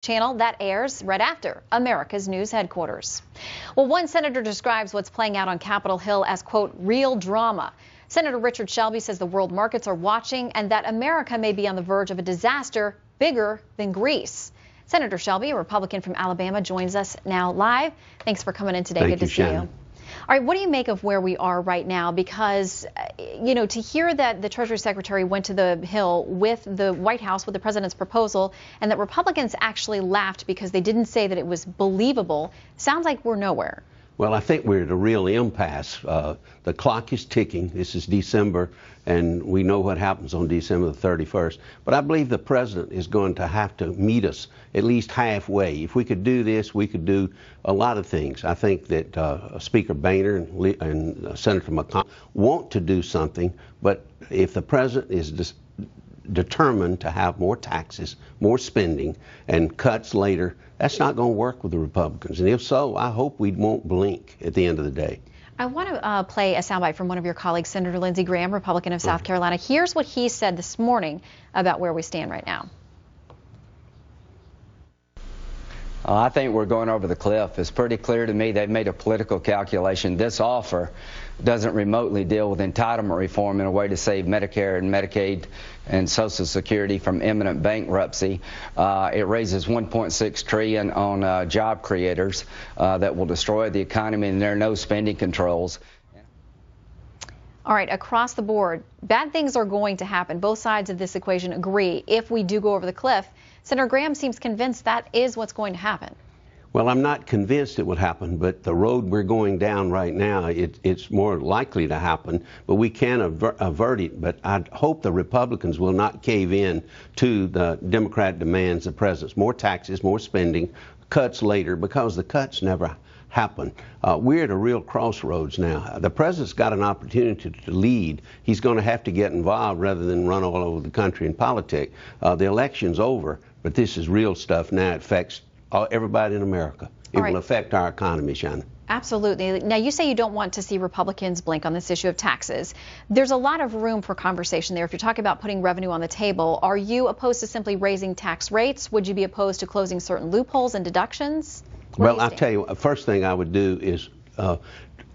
Channel that airs right after America's News Headquarters. Well, one senator describes what's playing out on Capitol Hill as, quote, real drama. Senator Richard Shelby says the world markets are watching and that America may be on the verge of a disaster bigger than Greece. Senator Shelby, a Republican from Alabama, joins us now live. Thanks for coming in today. Good to see you. All right, what do you make of where we are right now? Because, you know, to hear that the Treasury Secretary went to the Hill with the White House with the president's proposal and that Republicans actually laughed because they didn't say that it was believable, sounds like we're nowhere. Well, I think we're at a real impasse. The clock is ticking. This is December, and we know what happens on December the 31st. But I believe the president is going to have to meet us at least halfway. If we could do this, we could do a lot of things. I think that Speaker Boehner and Senator McConnell want to do something, but if the president is determined to have more taxes, more spending, and cuts later, that's not going to work with the Republicans. And if so, I hope we won't blink at the end of the day. I want to play a soundbite from one of your colleagues, Senator Lindsey Graham, Republican of South Carolina. Here's what he said this morning about where we stand right now. I think we're going over the cliff. It's pretty clear to me they've made a political calculation. This offer doesn't remotely deal with entitlement reform in a way to save Medicare and Medicaid and Social Security from imminent bankruptcy. It raises $1.6 trillion on job creators that will destroy the economy, and there are no spending controls. All right, across the board, bad things are going to happen. Both sides of this equation agree. If we do go over the cliff, Senator Graham seems convinced that is what's going to happen. Well, I'm not convinced it will happen, but the road we're going down right now, it's more likely to happen, but we can avert it. But I hope the Republicans will not cave in to the Democrat demands of the president's more taxes, more spending, cuts later, because the cuts never happen. We're at a real crossroads now. The president's got an opportunity to lead. He's going to have to get involved rather than run all over the country in politics. The election's over, but this is real stuff now. It affects everybody in America. It will affect our economy, Shannon. Absolutely. Now, you say you don't want to see Republicans blink on this issue of taxes. There's a lot of room for conversation there. If you're talking about putting revenue on the table, are you opposed to simply raising tax rates? Would you be opposed to closing certain loopholes and deductions? Well, I'll tell you, first thing I would do is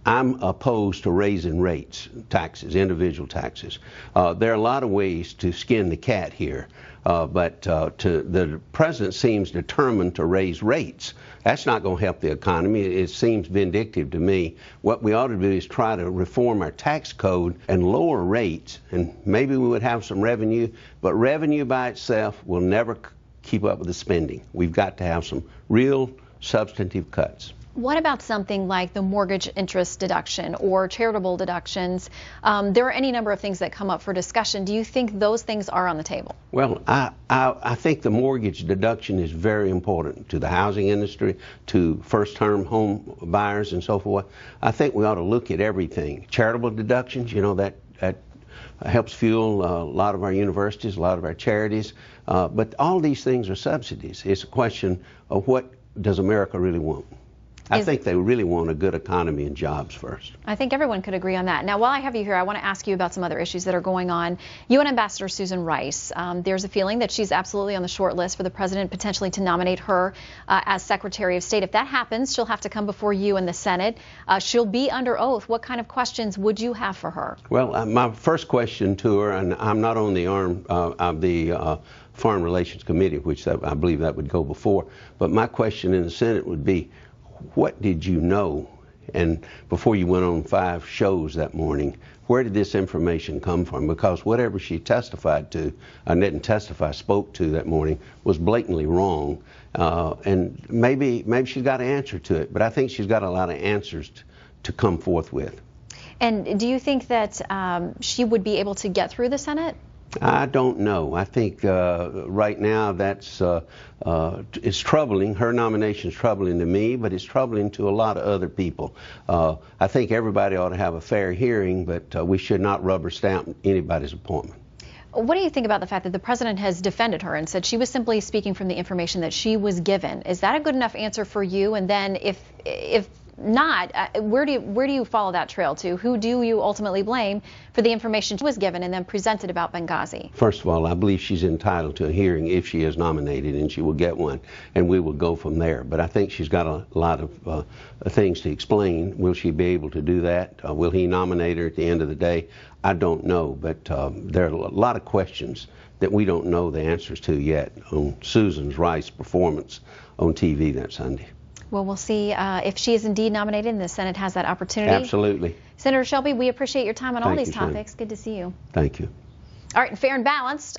I'm opposed to raising rates, taxes, individual taxes. There are a lot of ways to skin the cat here, but the president seems determined to raise rates. That's not going to help the economy. It seems vindictive to me. What we ought to do is try to reform our tax code and lower rates, and maybe we would have some revenue, but revenue by itself will never keep up with the spending. We've got to have some real substantive cuts. What about something like the mortgage interest deduction or charitable deductions? There are any number of things that come up for discussion. Do you think those things are on the table? Well, I think the mortgage deduction is very important to the housing industry, to first-term home buyers and so forth. I think we ought to look at everything. Charitable deductions, you know, that helps fuel a lot of our universities, a lot of our charities. But all these things are subsidies. It's a question of what does America really want? I think they really want a good economy and jobs first. I think everyone could agree on that. Now, while I have you here, I want to ask you about some other issues that are going on. You and Ambassador Susan Rice, there's a feeling that she's absolutely on the short list for the president potentially to nominate her as Secretary of State. If that happens, she'll have to come before you in the Senate. She'll be under oath. What kind of questions would you have for her? Well, my first question to her, and I'm not on the arm of the Foreign Relations Committee, which I believe that would go before, but my question in the Senate would be, what did you know? And before you went on 5 shows that morning, where did this information come from? Because whatever she testified to, didn't testify, spoke to that morning, was blatantly wrong. And maybe she's got an answer to it, but I think she's got a lot of answers to come forth with. And do you think that she would be able to get through the Senate? I don't know. I think right now that's it's troubling. Her nomination is troubling to me, but it's troubling to a lot of other people. I think everybody ought to have a fair hearing, but we should not rubber stamp anybody's appointment. What do you think about the fact that the president has defended her and said she was simply speaking from the information that she was given? Is that a good enough answer for you? And then if not, where do you follow that trail to? Who do you ultimately blame for the information she was given and then presented about Benghazi? First of all, I believe she's entitled to a hearing if she is nominated, and she will get one, and we will go from there. But I think she's got a lot of things to explain. Will she be able to do that? Will he nominate her at the end of the day? I don't know, but there are a lot of questions that we don't know the answers to yet on Susan Rice's performance on TV that Sunday. Well, we'll see if she is indeed nominated and the Senate has that opportunity. Absolutely. Senator Shelby, we appreciate your time on all these topics. Shannon. Good to see you. Thank you. All right, Fair and Balanced,